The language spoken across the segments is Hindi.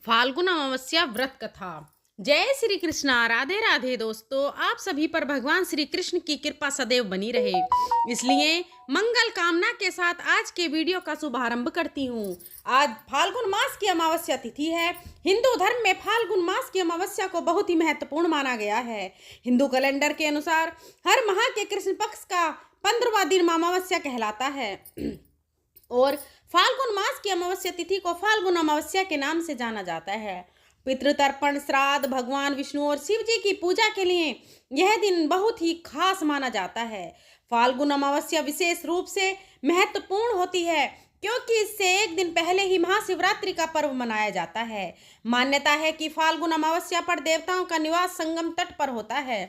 फाल्गुन अमावस्या व्रत कथा। जय श्री कृष्णा। राधे राधे दोस्तों, आप सभी पर भगवान श्री कृष्ण की कृपा सदैव बनी रहे, इसलिए मंगल कामना के साथ आज के वीडियो का शुभारंभ करती हूँ। आज फाल्गुन मास की अमावस्या तिथि है। हिंदू धर्म में फाल्गुन मास की अमावस्या को बहुत ही महत्वपूर्ण माना गया है। हिंदू कैलेंडर के अनुसार हर माह के कृष्ण पक्ष का 15वां दिन अमावस्या कहलाता है और फाल्गुन मास की अमावस्या तिथि को फाल्गुन अमावस्या के नाम से जाना जाता है। पितृतर्पण, श्राद्ध, भगवान विष्णु और शिव जी की पूजा के लिए यह दिन बहुत ही खास माना जाता है। फाल्गुन अमावस्या विशेष रूप से महत्वपूर्ण होती है क्योंकि इससे एक दिन पहले ही महाशिवरात्रि का पर्व मनाया जाता है। मान्यता है कि फाल्गुन अमावस्या पर देवताओं का निवास संगम तट पर होता है।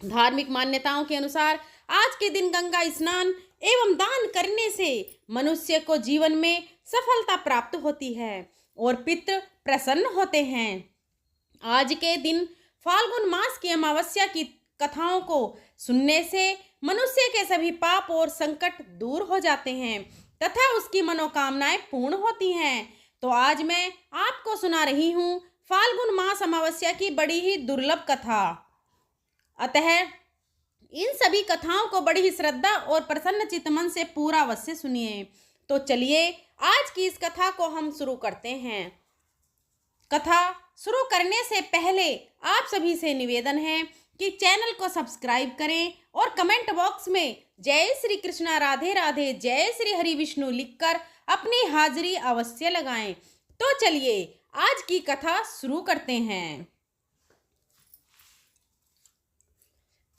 धार्मिक मान्यताओं के अनुसार आज के दिन गंगा स्नान एवं दान करने से मनुष्य को जीवन में सफलता प्राप्त होती है और पितृ प्रसन्न होते हैं। आज के दिन फाल्गुन मास की अमावस्या की कथाओं को सुनने से मनुष्य के सभी पाप और संकट दूर हो जाते हैं तथा उसकी मनोकामनाएं पूर्ण होती हैं। तो आज मैं आपको सुना रही हूँ फाल्गुन मास अमावस्या की बड़ी ही दुर्लभ कथा। अतः इन सभी कथाओं को बड़ी ही श्रद्धा और प्रसन्न चित्त मन से पूरा अवश्य सुनिए। तो चलिए आज की इस कथा को हम शुरू करते हैं। कथा शुरू करने से पहले आप सभी से निवेदन है कि चैनल को सब्सक्राइब करें और कमेंट बॉक्स में जय श्री कृष्णा, राधे राधे, जय श्री हरि विष्णु लिखकर अपनी हाजिरी अवश्य लगाएं। तो चलिए आज की कथा शुरू करते हैं।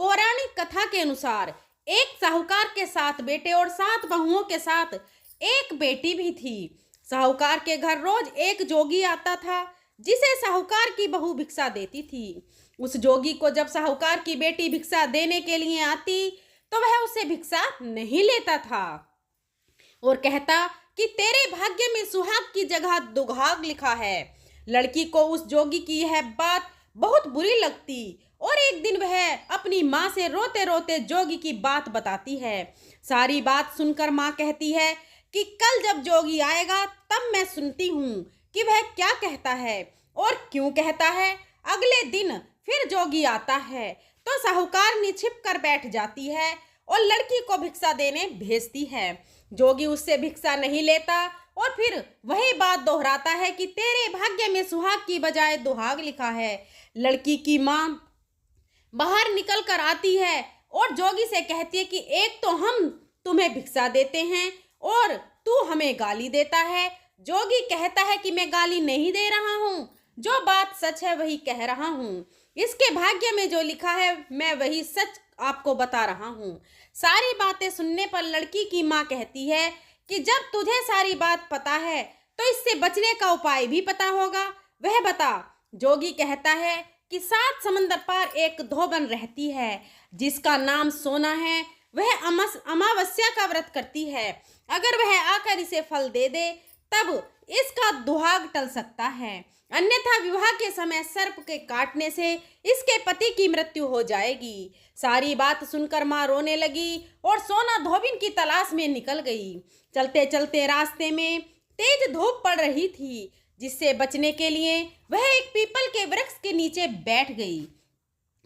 पौराणिक कथा के अनुसार एक साहूकार के 7 बेटे और 7 बहुओं के साथ एक बेटी भी थी। साहूकार के घर रोज एक जोगी आता था जिसे साहूकार की बहू भिक्षा देती थी। उस जोगी को जब साहूकार की बेटी भिक्षा देने के लिए आती तो वह उसे भिक्षा नहीं लेता था और कहता कि तेरे भाग्य में सुहाग की जगह दुहाग लिखा है। लड़की को उस जोगी की यह बात बहुत बुरी लगती और एक दिन वह अपनी माँ से रोते रोते जोगी की बात बताती है। सारी बात सुनकर माँ कहती है कि कल जब जोगी आएगा तब मैं सुनती हूँ कि वह क्या कहता है और क्यों कहता है। अगले दिन फिर जोगी आता है तो साहूकारनी छिप कर बैठ जाती है और लड़की को भिक्षा देने भेजती है। जोगी उससे भिक्षा नहीं लेता और फिर वही बात दोहराता है कि तेरे भाग्य में सुहाग की बजाय दुहाग लिखा है। लड़की की माँ बाहर निकल कर आती है और जोगी से कहती है कि एक तो हम तुम्हें भिक्षा देते हैं और तू हमें गाली देता है। जोगी कहता है कि मैं गाली नहीं दे रहा हूँ, जो बात सच है वही कह रहा हूँ। इसके भाग्य में जो लिखा है मैं वही सच आपको बता रहा हूँ। सारी बातें सुनने पर लड़की की माँ कहती है कि जब तुझे सारी बात पता है तो इससे बचने का उपाय भी पता होगा, वह बता। जोगी कहता है कि 7 समंदर पार एक धोबन रहती है जिसका नाम सोना है। वह अमावस्या का व्रत करती है। अगर वह आकर इसे फल दे दे तब इसका दुहाग टल सकता है, अन्यथा विवाह के समय सर्प के काटने से इसके पति की मृत्यु हो जाएगी। सारी बात सुनकर माँ रोने लगी और सोना धोबिन की तलाश में निकल गई। चलते चलते रास्ते में तेज धूप पड़ रही थी जिससे बचने के लिए वह एक पीपल के वृक्ष के नीचे बैठ गई।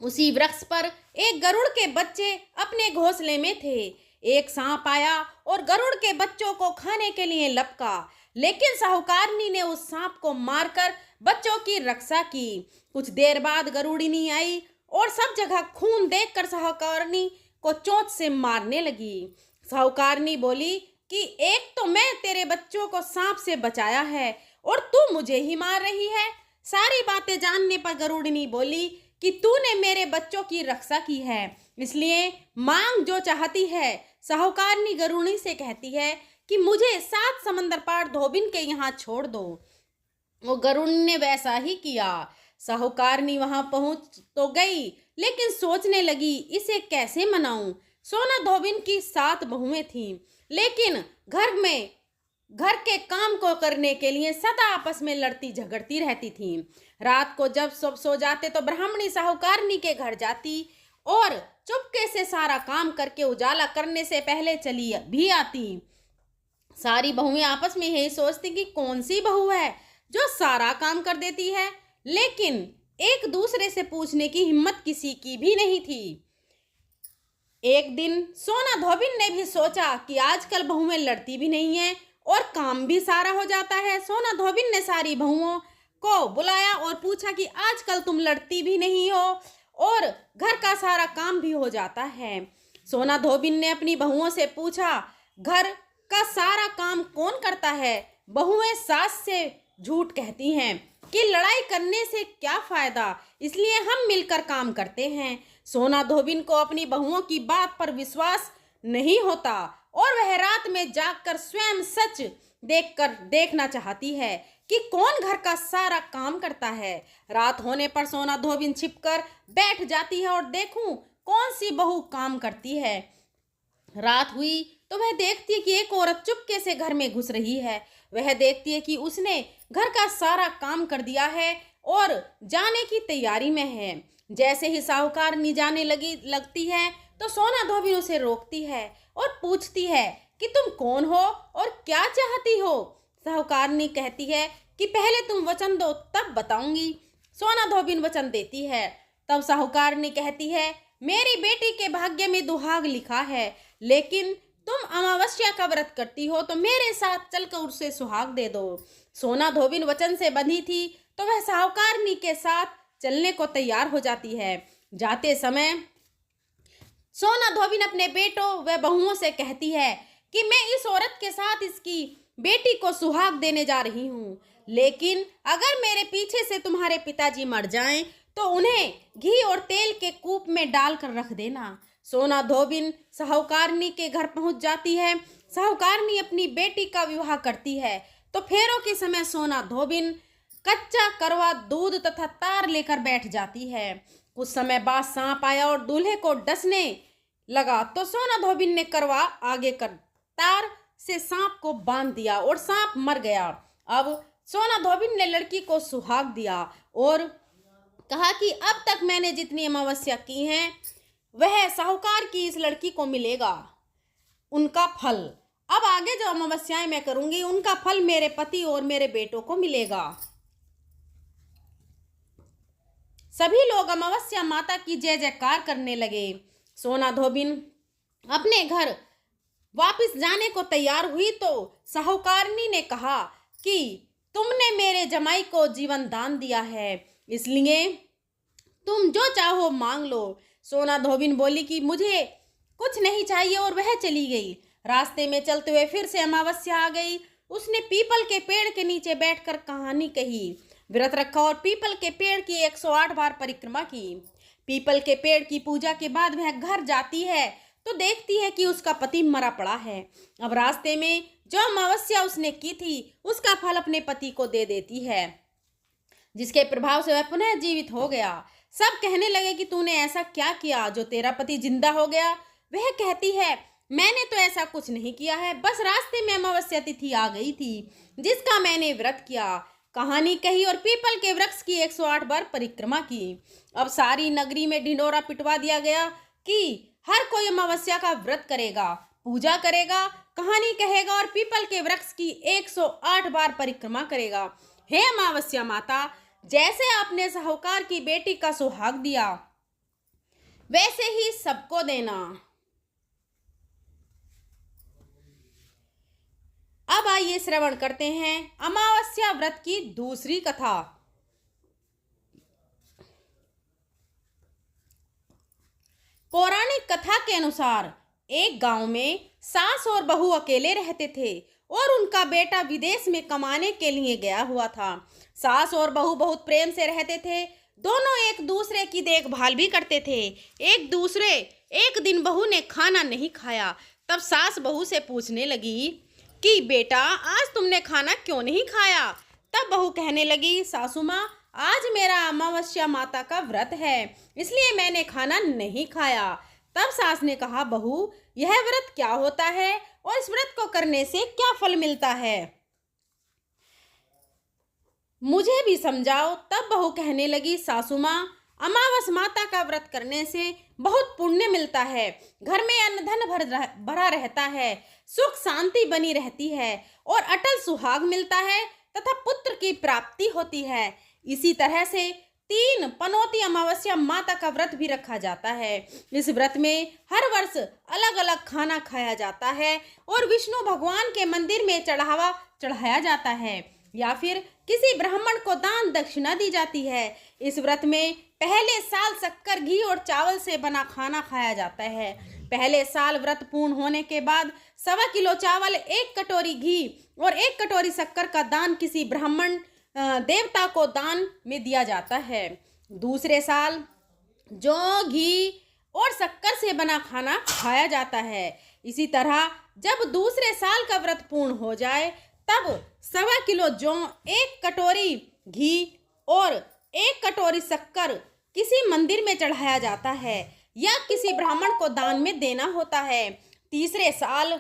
उसी वृक्ष पर एक गरुड़ के बच्चे अपने घोंसले में थे। एक सांप आया और गरुड़ के बच्चों को खाने के लिए लपका, लेकिन साहूकारनी ने उस सांप को मारकर बच्चों की रक्षा की। कुछ देर बाद गरुड़िनी आई और सब जगह खून देखकर साहूकारनी को चोंच से मारने लगी। साहूकारनी बोली कि एक तो मैं तेरे बच्चों को सांप से बचाया है और तू मुझे ही मार रही है। सारी बातें जानने पर गरुड़िनी बोली कि तूने मेरे बच्चों की रक्षा की है, इसलिए मांग जो चाहती है। साहूकारनी गरुड़ी से कहती है कि मुझे 7 समंदर पार धोबिन के यहाँ छोड़ दो। वो गरुड़ ने वैसा ही किया। साहूकारनी वहां पहुंच तो गई लेकिन सोचने लगी इसे कैसे मनाऊं। सोना धोबिन की 7 बहुएं थीं, लेकिन घर के काम को करने के लिए सदा आपस में लड़ती झगड़ती रहती थीं। रात को जब सब सो जाते तो ब्राह्मणी साहूकारनी के घर जाती और चुपके से सारा काम करके उजाला करने से पहले चली भी आती। सारी बहुएं आपस में यही सोचती कि कौन सी बहू है जो सारा काम कर देती है, लेकिन एक दूसरे से पूछने की हिम्मत किसी की भी नहीं थी। एक दिन सोना धोबिन ने भी सोचा कि आजकल बहुएं लड़ती भी नहीं हैं और काम भी सारा हो जाता है। सोना धोबिन ने सारी बहुओं को बुलाया और पूछा कि आजकल तुम लड़ती भी नहीं हो और घर का सारा काम भी हो जाता है। सोना धोबिन ने अपनी बहुओं से पूछा, घर का सारा काम कौन करता है? बहुएं सास से झूठ कहती हैं कि लड़ाई करने से क्या फायदा, इसलिए हम मिलकर काम करते हैं। सोना धोबिन को अपनी बहुओं की बात पर विश्वास नहीं होता और वह रात में जागकर स्वयं सच देखना चाहती है कि कौन घर का सारा काम करता है। रात होने पर सोना धोबिन छिपकर बैठ जाती है और देखूं कौन सी बहू काम करती है। रात हुई तो वह देखती है कि एक औरत चुपके से घर में घुस रही है। वह देखती है कि उसने घर का सारा काम कर दिया है और जाने की तैयारी में है। जैसे ही साहूकारनी जाने लगती है तो सोना धोबिन उसे रोकती है और पूछती है कि तुम कौन हो और क्या चाहती हो। साहूकारनी कहती है कि पहले तुम वचन दो तब बताऊंगी। सोना धोबिन वचन देती है। तब साहूकारनी कहती है, मेरी बेटी के भाग्य में दुहाग लिखा है, लेकिन तुम अमावस्या का व्रत करती हो तो मेरे साथ चलकर उसे सुहाग दे दो। सोना धोबिन वचन से बंधी थी तो वह साहूकारनी के साथ चलने को तैयार हो जाती है। जाते समय सोना धोबिन अपने बेटों व बहुओं से कहती है कि मैं इस औरत के साथ इसकी बेटी को सुहाग देने जा रही हूँ, लेकिन अगर मेरे पीछे से तुम्हारे पिताजी मर जाएं तो उन्हें घी और तेल के कूप में डालकर रख देना। सोना धोबिन साहूकारनी के घर पहुंच जाती है। साहूकारनी अपनी बेटी का विवाह करती है तो फेरों के समय सोना धोबिन कच्चा करवा दूध तथा तार लेकर बैठ जाती है। कुछ समय बाद सांप आया और दूल्हे को डसने लगा तो सोना धोबिन ने करवा आगे कर तार से सांप को बांध दिया और सांप मर गया। अब सोना धोबिन ने लड़की को सुहाग दिया और कहा कि अब तक मैंने जितनी अमावस्या की हैं वह साहूकार की इस लड़की को मिलेगा, उनका फल। अब आगे जो अमावस्याएं मैं करूंगी उनका फल मेरे पति और मेरे बेटों को मिलेगा। सभी लोग अमावस्या माता की जय जयकार करने लगे। सोना धोबिन अपने घर वापस जाने को तैयार हुई तो साहूकारनी ने कहा कि तुमने मेरे जमाई को जीवन दान दिया है, इसलिए तुम जो चाहो मांग लो। सोना धोबिन बोली कि मुझे कुछ नहीं चाहिए और वह चली गई। रास्ते में चलते हुए फिर से अमावस्या आ गई। उसने पीपल के पेड़ के नीचे बैठकर कहानी कही, व्रत रखा और पीपल के पेड़ की 108 बार परिक्रमा की। पीपल के पेड़ की पूजा के बाद वह घर जाती है तो देखती है कि उसका पति मरा पड़ा है। अब रास्ते में जो अमावस्या उसने की थी उसका फल अपने पति को दे देती है, जिसके प्रभाव से वह पुनः जीवित हो गया। सब कहने लगे कि तूने ऐसा क्या किया जो तेरा पति जिंदा हो गया। वह कहती है, मैंने तो ऐसा कुछ नहीं किया है, बस रास्ते में अमावस्या तिथि आ गई थी जिसका मैंने व्रत किया। कहानी कही और पीपल के वृक्ष की 108 बार परिक्रमा की। अब सारी नगरी में ढिंडोरा पिटवा दिया गया कि हर कोई अमावस्या का व्रत करेगा, पूजा करेगा, कहानी कहेगा और पीपल के वृक्ष की 108 बार परिक्रमा करेगा। हे अमावस्या माता, जैसे आपने साहूकार की बेटी का सुहाग दिया वैसे ही सबको देना। अब आइए श्रवण करते हैं अमावस्या व्रत की दूसरी कथा। पौराणिक कथा के अनुसार एक गांव में सास और बहू अकेले रहते थे और उनका बेटा विदेश में कमाने के लिए गया हुआ था। सास और बहू बहुत प्रेम से रहते थे। दोनों एक दूसरे की देखभाल भी करते थे। एक दिन बहू ने खाना नहीं खाया। तब सास बहू से पूछने लगी कि बेटा, आज तुमने खाना क्यों नहीं खाया? तब बहू कहने लगी, सासू माँ, आज मेरा अमावस्या माता का व्रत है, इसलिए मैंने खाना नहीं खाया। तब सास ने कहा, बहू, यह व्रत क्या होता है और इस व्रत को करने से क्या फल मिलता है, मुझे भी समझाओ। तब बहू कहने लगी, सासू माँ, अमावस माता का व्रत करने से बहुत पुण्य मिलता है, घर में अन्न धन भरा रहता है, सुख शांति बनी रहती है और अटल सुहाग मिलता है। तथा पुत्र की प्राप्ति होती है। इसी तरह से 3 पनौती अमावस्या माता का व्रत भी रखा जाता है। इस व्रत में हर वर्ष अलग अलग खाना खाया जाता है और विष्णु भगवान के मंदिर में चढ़ावा चढ़ाया जाता है या फिर किसी ब्राह्मण को दान दक्षिणा दी जाती है। इस व्रत में पहले साल शक्कर, घी और चावल से बना खाना खाया जाता है। पहले साल व्रत पूर्ण होने के बाद 1.25 किलो चावल, 1 कटोरी घी और 1 कटोरी शक्कर का दान किसी ब्राह्मण देवता को दान में दिया जाता है। दूसरे साल जौ, घी और शक्कर से बना खाना खाया जाता है। इसी तरह जब दूसरे साल का व्रत पूर्ण हो जाए तब 1.25 किलो जौ, 1 कटोरी घी और 1 कटोरी शक्कर किसी मंदिर में चढ़ाया जाता है या किसी ब्राह्मण को दान में देना होता है। तीसरे साल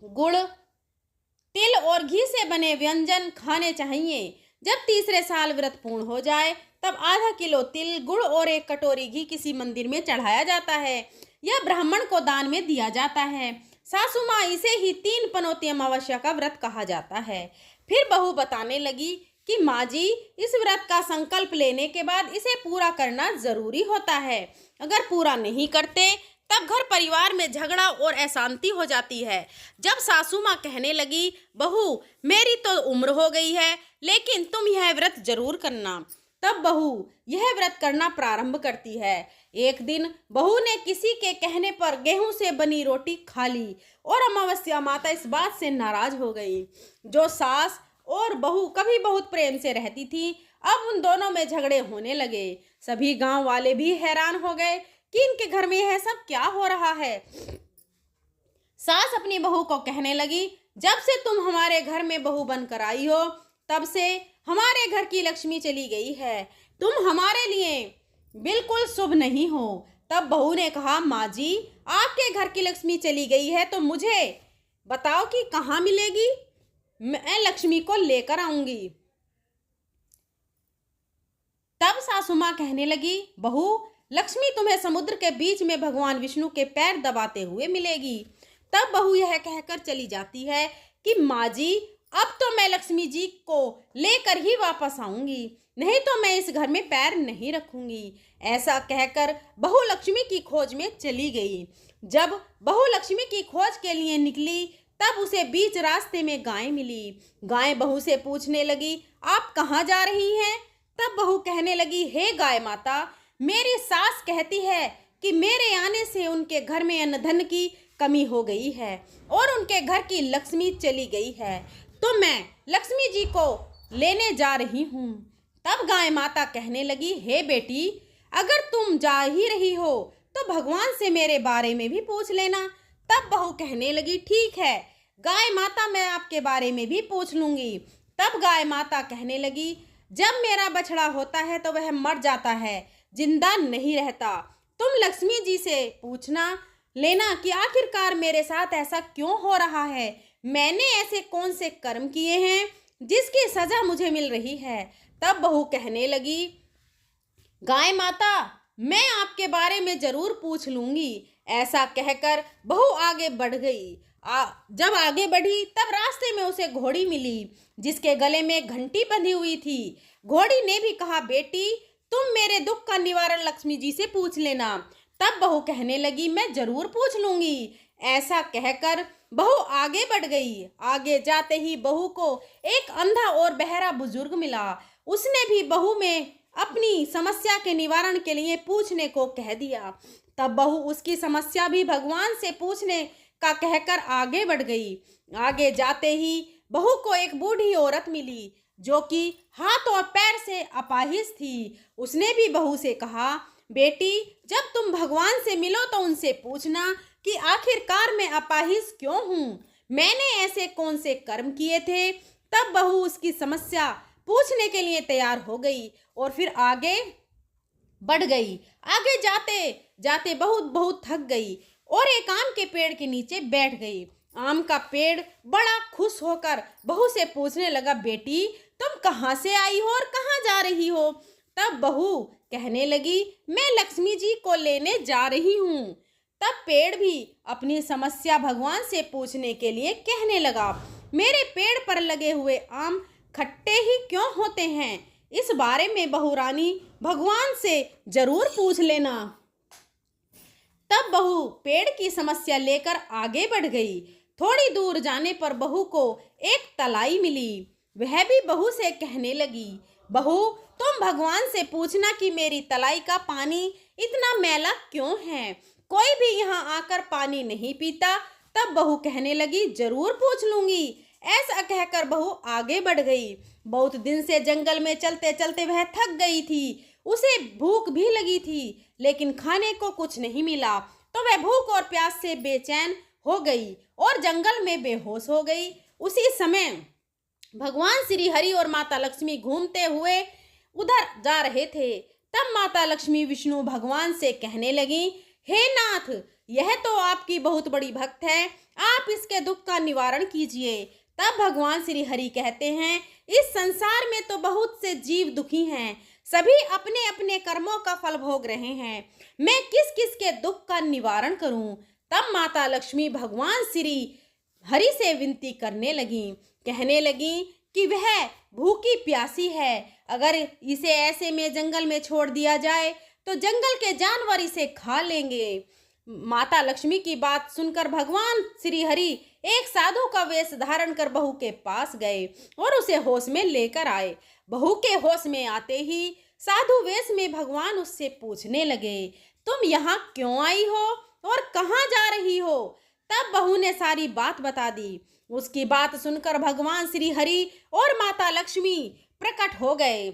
गुड़, तिल और घी से बने व्यंजन खाने चाहिए। जब तीसरे साल व्रत पूर्ण हो जाए तब आधा किलो तिल, गुड़ और 1 कटोरी घी किसी मंदिर में चढ़ाया जाता है या ब्राह्मण को दान में दिया जाता है। सासू माँ इसे ही 3 पनौती अमावस्या का व्रत कहा जाता है। फिर बहू बताने लगी कि माँ जी, इस व्रत का संकल्प लेने के बाद इसे पूरा करना जरूरी होता है। अगर पूरा नहीं करते तब घर परिवार में झगड़ा और अशांति हो जाती है। जब सासू माँ कहने लगी, बहू मेरी तो उम्र हो गई है लेकिन तुम यह व्रत जरूर करना, तब बहू यह व्रत करना प्रारंभ करती है। एक दिन बहू ने किसी के कहने पर गेहूं से बनी रोटी खा ली और अमावस्या माता इस बात से नाराज हो गई। जो सास और बहू कभी बहुत प्रेम से रहती थी, अब उन दोनों में झगड़े होने लगे। सभी गांव वाले भी हैरान हो गए कि इनके घर में यह सब क्या हो रहा है। सास अपनी बहू को कहने लगी, जब से तुम हमारे घर में बहू बनकर आई हो तब से हमारे घर की लक्ष्मी चली गई है। तुम हमारे लिए बिल्कुल शुभ नहीं हो। तब बहू ने कहा, माँ जी, आपके घर की लक्ष्मी चली गई है तो मुझे बताओ कि कहाँ मिलेगी, मैं लक्ष्मी को लेकर आऊंगी। तब सासू माँ कहने लगी, बहू लक्ष्मी तुम्हें समुद्र के बीच में भगवान विष्णु के पैर दबाते हुए मिलेगी। तब बहू यह कहकर चली जाती है कि माँ जी, अब तो मैं लक्ष्मी जी को लेकर ही वापस आऊंगी, नहीं तो मैं इस घर में पैर नहीं रखूंगी। ऐसा कहकर बहू लक्ष्मी की खोज में चली गई। जब बहू लक्ष्मी की खोज के लिए निकली तब उसे बीच रास्ते में गाय मिली। गाय बहू से पूछने लगी, आप कहाँ जा रही हैं? तब बहू कहने लगी, हे गाय माता, मेरी सास कहती है कि मेरे आने से उनके घर में अन्न धन की कमी हो गई है और उनके घर की लक्ष्मी चली गई है, तो मैं लक्ष्मी जी को लेने जा रही हूँ। तब गाय माता कहने लगी, हे बेटी, अगर तुम जा ही रही हो तो भगवान से मेरे बारे में भी पूछ लेना। तब बहू कहने लगी, ठीक है गाय माता, मैं आपके बारे में भी पूछ लूंगी। तब गाय माता कहने लगी, जब मेरा बछड़ा होता है तो वह मर जाता है, जिंदा नहीं रहता। तुम लक्ष्मी जी से पूछना लेना कि आखिरकार मेरे साथ ऐसा क्यों हो रहा है, मैंने ऐसे कौन से कर्म किए हैं जिसकी सजा मुझे मिल रही है। तब बहू कहने लगी, गाय माता, मैं आपके बारे में जरूर पूछ लूंगी। ऐसा कहकर बहू आगे बढ़ गई। जब आगे बढ़ी तब रास्ते में उसे घोड़ी मिली जिसके गले में घंटी बंधी हुई थी। घोड़ी ने भी कहा, बेटी, तुम मेरे दुख का निवारण लक्ष्मी जी से पूछ लेना। तब बहू कहने लगी, मैं जरूर पूछ लूंगी। ऐसा कहकर बहू आगे बढ़ गई। आगे जाते ही बहू को एक अंधा और बहरा बुजुर्ग मिला। उसने भी बहू में अपनी समस्या के निवारण के लिए पूछने को कह दिया। तब बहू उसकी समस्या भी भगवान से पूछने का कहकर आगे बढ़ गई। आगे जाते ही बहू को एक बूढ़ी औरत मिली जो कि हाथ और पैर से अपाहिज थी। उसने भी बहू से कहा, बेटी, जब तुम भगवान से मिलो तो उनसे पूछना कि आखिरकार मैं अपाहिज क्यों हूँ, मैंने ऐसे कौन से कर्म किए थे। तब बहू उसकी समस्या पूछने के लिए तैयार हो गई और फिर आगे बढ़ गई। आगे जाते जाते बहुत थक गई और एक आम के पेड़ के नीचे बैठ गई। आम का पेड़ बड़ा खुश होकर बहू से पूछने लगा, बेटी, तुम कहाँ से आई हो और कहाँ जा रही हो? तब बहू कहने लगी, मैं लक्ष्मी जी को लेने जा रही हूँ। तब पेड़ भी अपनी समस्या भगवान से पूछने के लिए कहने लगा, मेरे पेड़ पर लगे हुए आम खट्टे ही क्यों होते हैं, इस बारे में बहू रानी भगवान से जरूर पूछ लेना। तब बहू पेड़ की समस्या लेकर आगे बढ़ गई। थोड़ी दूर जाने पर बहू को एक तलाई मिली। वह भी बहू से कहने लगी, बहू तुम भगवान से पूछना कि मेरी तलाई का पानी इतना मैला क्यों है, कोई भी यहाँ आकर पानी नहीं पीता। तब बहू कहने लगी, जरूर पूछ लूंगी। ऐसा कहकर बहू आगे बढ़ गई। बहुत दिन से जंगल में चलते चलते वह थक गई थी। उसे भूख भी लगी थी, लेकिन खाने को कुछ नहीं मिला, तो वह भूख और प्यास से बेचैन हो गई और जंगल में बेहोश हो गई। उसी समय भगवान श्री हरि और माता लक्ष्मी घूमते हुए उधर जा रहे थे। तब माता लक्ष्मी विष्णु भगवान से कहने लगी, हे नाथ, यह तो आपकी बहुत बड़ी भक्त है, आप इसके दुख का निवारण कीजिए। तब भगवान श्री हरि कहते हैं, इस संसार में तो बहुत से जीव दुखी हैं, सभी अपने अपने कर्मों का फल भोग रहे हैं, मैं किस किस के दुख का निवारण करूं। तब माता लक्ष्मी भगवान श्री हरि से विनती करने लगी, कहने लगी कि वह भूखी प्यासी है, अगर इसे ऐसे में जंगल में छोड़ दिया जाए तो जंगल के जानवर इसे खा लेंगे। माता लक्ष्मी की बात सुनकर भगवान श्री हरि एक साधु का वेश धारण कर बहू के पास गए और उसे होश में लेकर आए। बहू के होश में आते ही साधु वेश में भगवान उससे पूछने लगे, तुम यहाँ क्यों आई हो और कहाँ जा रही हो। तब बहू ने सारी बात बता दी। उसकी बात सुनकर भगवान श्री हरि और माता लक्ष्मी प्रकट हो गए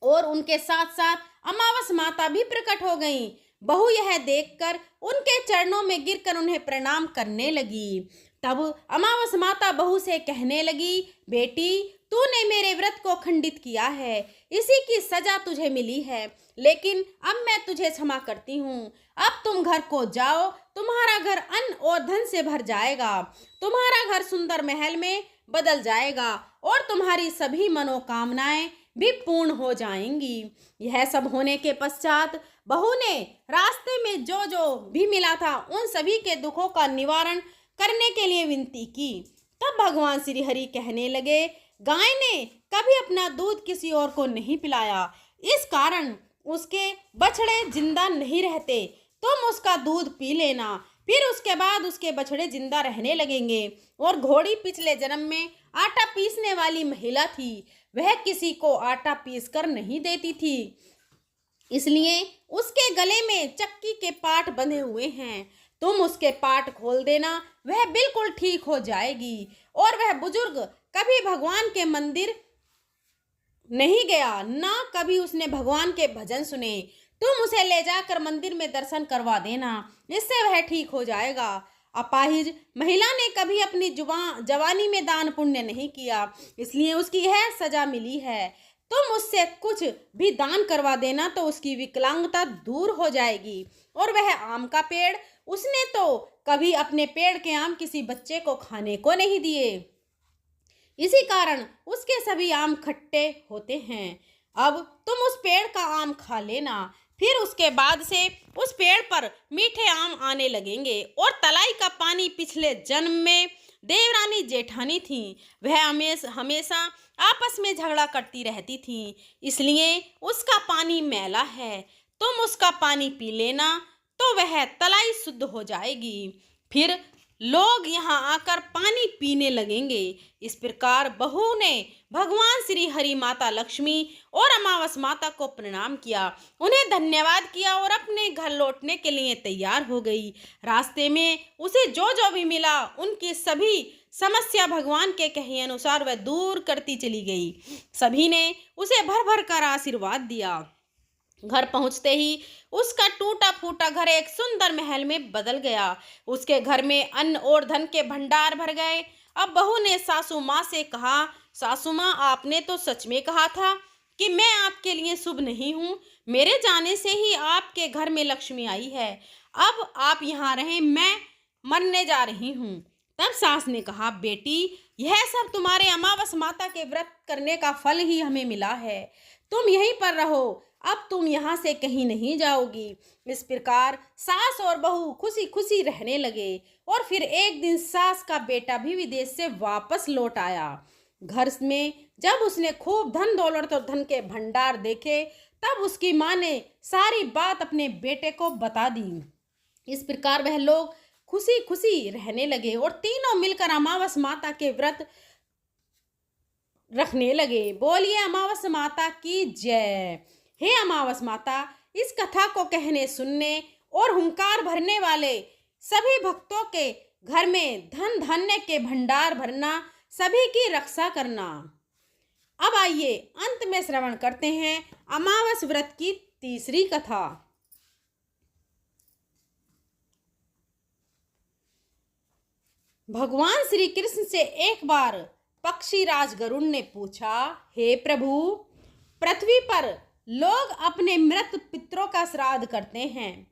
और उनके साथ साथ अमावस माता भी प्रकट हो गईं। बहू यह देखकर उनके चरणों में गिरकर उन्हें प्रणाम करने लगी। तब अमावस माता बहू से कहने लगी, बेटी तूने मेरे व्रत को खंडित किया है, इसी की सजा तुझे मिली है, लेकिन अब मैं तुझे क्षमा करती हूँ। अब तुम घर को जाओ, तुम्हारा घर अन्न और धन से भर जाएगा, तुम्हारा घर सुंदर महल में बदल जाएगा और तुम्हारी सभी मनोकामनाएं भी पूर्ण हो जाएंगी। यह सब होने के पश्चात बहू ने रास्ते में जो जो भी मिला था उन सभी के दुखों का निवारण करने के लिए विनती की। तब भगवान श्री हरि कहने लगे, गाय ने कभी अपना दूध किसी और को नहीं पिलाया, इस कारण उसके बछड़े जिंदा नहीं रहते, तुम उसका दूध पी लेना, फिर उसके बाद उसके बछड़े जिंदा रहने लगेंगे। और घोड़ी पिछले जन्म में आटा पीसने वाली महिला थी, वह किसी को आटा पीस कर नहीं देती थी, इसलिए उसके गले में चक्की के पाट बंधे हुए हैं, तुम उसके पाट खोल देना, वह बिल्कुल ठीक हो जाएगी। और वह बुजुर्ग कभी भगवान के मंदिर नहीं गया, ना कभी उसने भगवान के भजन सुने, तुम उसे ले जाकर मंदिर में दर्शन करवा देना, इससे वह ठीक हो जाएगा। अपाहिज महिला ने कभी अपनी जवानी में दान पुण्य नहीं किया, इसलिए उसकी यह सजा मिली है। तुम उससे कुछ भी दान करवा देना तो उसकी विकलांगता दूर हो जाएगी। और वह आम का पेड़, उसने तो कभी अपने पेड़ के आम किसी बच्चे को खाने को नहीं दिए, इसी कारण उसके सभी आम खट्टे होते हैं। अब तुम उस पेड़ का आम खा लेना, फिर उसके बाद से उस पेड़ पर मीठे आम आने लगेंगे। और तलाई का पानी पिछले जन्म में देवरानी जेठानी थी, वह हमेशा आपस में झगड़ा करती रहती थी, इसलिए उसका पानी मैला है, तुम उसका पानी पी लेना तो वह तलाई शुद्ध हो जाएगी, फिर लोग यहाँ आकर पानी पीने लगेंगे। इस प्रकार बहू ने भगवान श्री हरि, माता लक्ष्मी और अमावस माता को प्रणाम किया, उन्हें धन्यवाद किया और अपने घर लौटने के लिए तैयार हो गई। रास्ते में उसे जो जो भी मिला उनकी सभी समस्या भगवान के कहे अनुसार वह दूर करती चली गई। सभी ने उसे भर भर कर आशीर्वाद दिया। घर पहुंचते ही उसका टूटा फूटा घर एक सुंदर महल में बदल गया। उसके घर में अन्न और धन के भंडार भर गए। अब बहू ने सासू माँ से कहा, सासू माँ आपने तो सच में कहा था कि मैं आपके लिए शुभ नहीं हूँ, मेरे जाने से ही आपके घर में लक्ष्मी आई है, अब आप यहाँ रहें, मैं मरने जा रही हूँ। तब सास ने कहा, बेटी यह सब तुम्हारे अमावस माता के व्रत करने का फल ही हमें मिला है, तुम यहीं पर रहो, अब तुम यहाँ से कहीं नहीं जाओगी। इस प्रकार सास और बहू खुशी खुशी रहने लगे। और फिर एक दिन सास का बेटा भी विदेश से वापस लौट आया। घर में जब उसने खूब धन दौलत और धन के भंडार देखे, तब उसकी माँ ने सारी बात अपने बेटे को बता दी। इस प्रकार वह लोग खुशी खुशी रहने लगे और तीनों मिलकर अमावस माता के व्रत रखने लगे। बोलिए अमावस माता की जय। हे अमावस माता, इस कथा को कहने, सुनने और हुंकार भरने वाले सभी भक्तों के घर में धन धान्य के भंडार भरना, सभी की रक्षा करना। अब आइए अंत में श्रवण करते हैं अमावस व्रत की तीसरी कथा। भगवान श्री कृष्ण से एक बार पक्षीराज गरुड़ ने पूछा, हे प्रभु, पृथ्वी पर लोग अपने मृत पितरों का श्राद्ध करते हैं,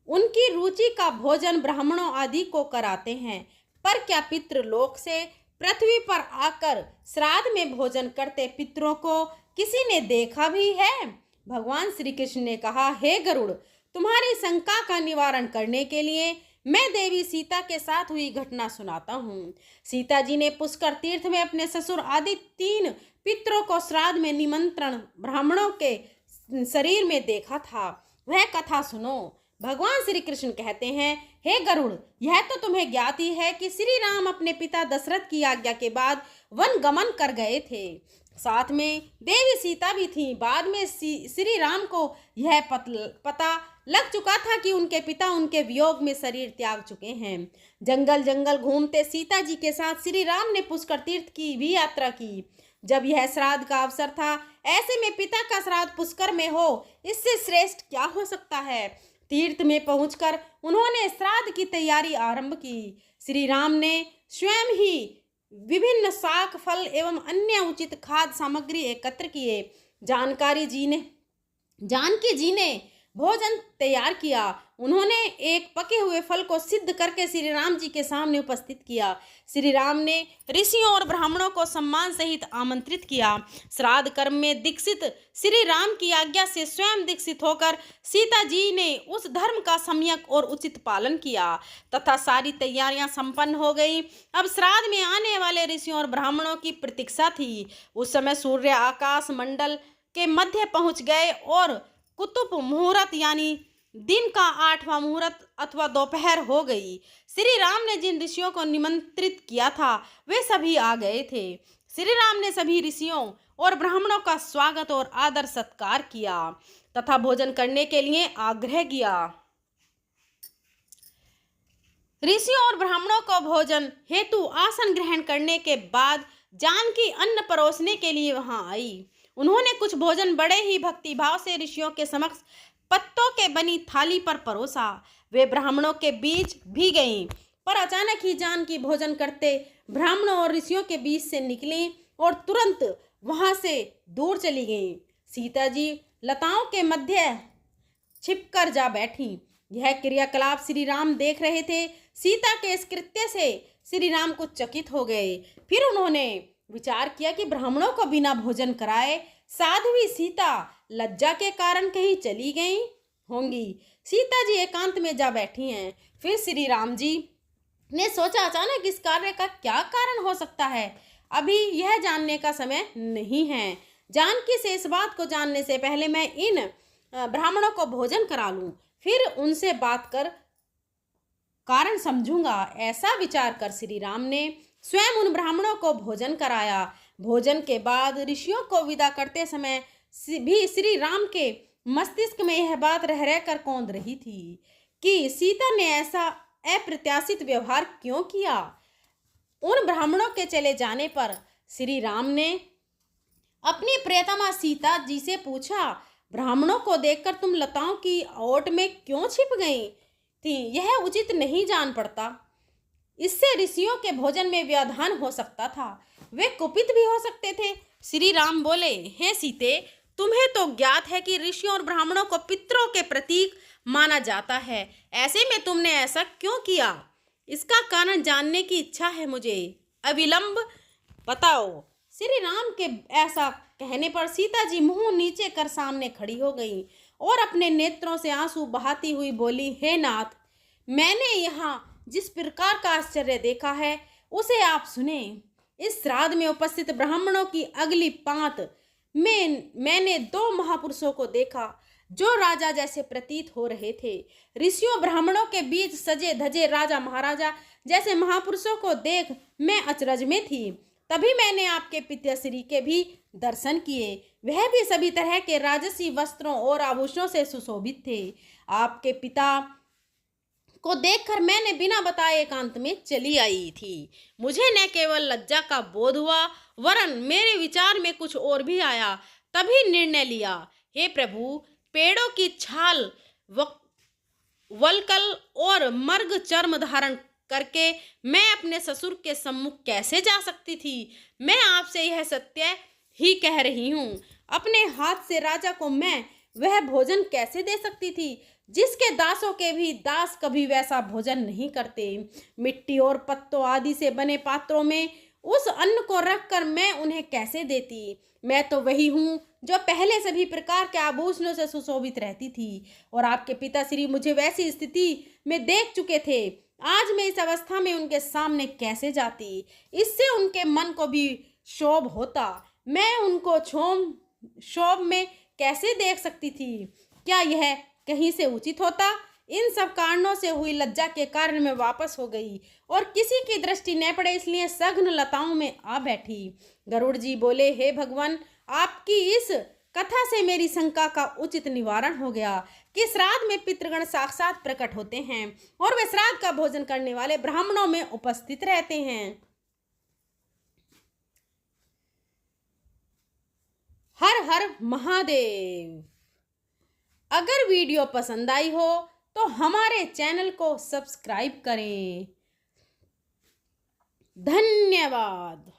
उनकी रुचि का भोजन ब्राह्मणों आदि को कराते हैं, पर क्या पितृ लोक से पृथ्वी पर आकर श्राद्ध में भोजन करते पितरों को किसी ने देखा भी है? भगवान श्री कृष्ण ने कहा, हे गरुड़, तुम्हारी शंका का निवारण करने के लिए मैं देवी सीता के साथ हुई घटना सुनाता हूँ। सीता जी ने पुष्कर तीर्थ में अपने ससुर आदि 3 पितरों को श्राद्ध में निमंत्रण ब्राह्मणों के शरीर में देखा था। वह कथा सुनो। भगवान श्री कृष्ण कहते हैं, हे गरुड़, यह तो तुम्हें ज्ञात ही है कि श्री राम अपने पिता दशरथ की आज्ञा के बाद वन गमन कर गए थे। साथ में देवी सीता भी थी। बाद में श्री राम को यह पता लग चुका था कि उनके पिता उनके वियोग में शरीर त्याग चुके हैं। जंगल जंगल घूमते सीता जी के साथ श्री राम ने पुष्कर तीर्थ की भी यात्रा की। जब यह श्राद्ध का अवसर था, ऐसे में पिता का श्राद्ध पुष्कर में हो, इससे श्रेष्ठ क्या हो सकता है। तीर्थ में पहुंचकर उन्होंने श्राद्ध की तैयारी आरंभ की। श्री राम ने स्वयं ही विभिन्न शाक, फल एवं अन्य उचित खाद्य सामग्री एकत्र किए। जानकी जी ने भोजन तैयार किया। उन्होंने एक पके हुए फल को सिद्ध करके श्री राम जी के सामने उपस्थित किया। श्री राम ने ऋषियों और ब्राह्मणों को सम्मान सहित आमंत्रित किया। श्राद्ध कर्म में दीक्षित श्री राम की आज्ञा से स्वयं दीक्षित होकर सीता जी ने उस धर्म का सम्यक और उचित पालन किया तथा सारी तैयारियां संपन्न हो गई। अब श्राद्ध में आने वाले ऋषियों और ब्राह्मणों की प्रतीक्षा थी। उस समय सूर्य आकाश मंडल के मध्य पहुंच गए और कुतुब मुहूर्त यानी दिन का 8वां मुहूर्त अथवा दोपहर हो गई। श्री राम ने जिन ऋषियों को निमंत्रित किया था, वे सभी आ गए थे। श्री राम ने सभी ऋषियों और ब्राह्मणों का स्वागत और आदर सत्कार किया तथा भोजन करने के लिए आग्रह किया। ऋषियों और ब्राह्मणों को भोजन हेतु आसन ग्रहण करने के बाद जानकी अन्न परोसने के लिए वहां आई। उन्होंने कुछ भोजन बड़े ही भक्तिभाव से ऋषियों के समक्ष पत्तों के बनी थाली पर परोसा। वे ब्राह्मणों के बीच भी गईं, पर अचानक ही जानकी भोजन करते ब्राह्मणों और ऋषियों के बीच से निकली और तुरंत वहां से दूर चली गईं। सीता जी लताओं के मध्य छिपकर जा बैठी। यह क्रियाकलाप श्री राम देख रहे थे। सीता के इस कृत्य से श्री राम को चकित हो गए। फिर उन्होंने विचार किया कि ब्राह्मणों को बिना भोजन कराए साध्वी सीता लज्जा के कारण कहीं चली गई होंगी। सीता जी एकांत में जा बैठी हैं। फिर श्री राम जी ने सोचा, अचानक इस कार्य का क्या कारण हो सकता है। अभी यह जानने का समय नहीं है। जानकी से इस बात को जानने से पहले मैं इन ब्राह्मणों को भोजन करा लूं, फिर उनसे बात कर कारण समझूंगा। ऐसा विचार कर श्री राम ने स्वयं उन ब्राह्मणों को भोजन कराया। भोजन के बाद ऋषियों को विदा करते समय भी श्री राम के मस्तिष्क में यह बात रह रहकर कौंध रही थी कि सीता ने ऐसा अप्रत्याशित व्यवहार क्यों किया। उन ब्राह्मणों के चले जाने पर श्री राम ने अपनी प्रियतमा सीता जी से पूछा, ब्राह्मणों को देखकर तुम लताओं की ओट में क्यों छिप गई थी? यह उचित नहीं जान पड़ता। इससे ऋषियों के भोजन में व्यवधान हो सकता था, वे कुपित भी हो सकते थे। श्री राम बोले, हे सीते, तुम्हें तो ज्ञात है कि ऋषियों और ब्राह्मणों को पितरों के प्रतीक माना जाता है। ऐसे में तुमने ऐसा क्यों किया? इसका कारण जानने की इच्छा है मुझे, अविलंब बताओ। श्री राम के ऐसा कहने पर सीता जी मुंह नीचे कर सामने खड़ी हो गई और अपने नेत्रों से आंसू बहाती हुई बोली, हे नाथ, मैंने यहाँ जिस प्रकार का आश्चर्य देखा है उसे आप सुने। इस श्राद्ध में उपस्थित ब्राह्मणों की अगली पांत में मैंने 2 महापुरुषों को देखा जो राजा जैसे प्रतीत हो रहे थे। ऋषियों ब्राह्मणों के बीच सजे धजे राजा महाराजा जैसे महापुरुषों को देख मैं अचरज में थी। तभी मैंने आपके पिताश्री के भी दर्शन किए। वह भी सभी तरह के राजसी वस्त्रों और आभूषणों से सुशोभित थे। आपके पिता को देखकर मैंने बिना बताए एकांत में चली आई थी। मुझे न केवल लज्जा का बोध हुआ वरन मेरे विचार में कुछ और भी आया। तभी निर्णय लिया, हे प्रभु, पेड़ों की छाल वलकल और मर्ग चर्म धारण करके मैं अपने ससुर के सम्मुख कैसे जा सकती थी। मैं आपसे यह सत्य ही कह रही हूँ। अपने हाथ से राजा को मैं वह भोजन कैसे दे सकती थी जिसके दासों के भी दास कभी वैसा भोजन नहीं करते। मिट्टी और पत्तों आदि से बने पात्रों में उस अन्न को रखकर मैं उन्हें कैसे देती। मैं तो वही हूँ जो पहले सभी प्रकार के आभूषणों से सुशोभित रहती थी और आपके पिताश्री मुझे वैसी स्थिति में देख चुके थे। आज मैं इस अवस्था में उनके सामने कैसे जाती। इससे उनके मन को भी क्षोभ होता। मैं उनको क्षोभ में कैसे देख सकती थी। क्या यह कहीं से उचित होता। इन सब कारणों से हुई लज्जा के कारण मैं वापस हो गई और किसी की दृष्टि न पड़े इसलिए सघन लताओं में आ बैठी। गरुड़ जी बोले, हे भगवान, आपकी इस कथा से मेरी शंका का उचित निवारण हो गया कि श्राद्ध में पितृगण साक्षात प्रकट होते हैं और वे श्राद्ध का भोजन करने वाले ब्राह्मणों में उपस्थित रहते हैं। हर हर महादेव। अगर वीडियो पसंद आई हो तो हमारे चैनल को सब्सक्राइब करें। धन्यवाद।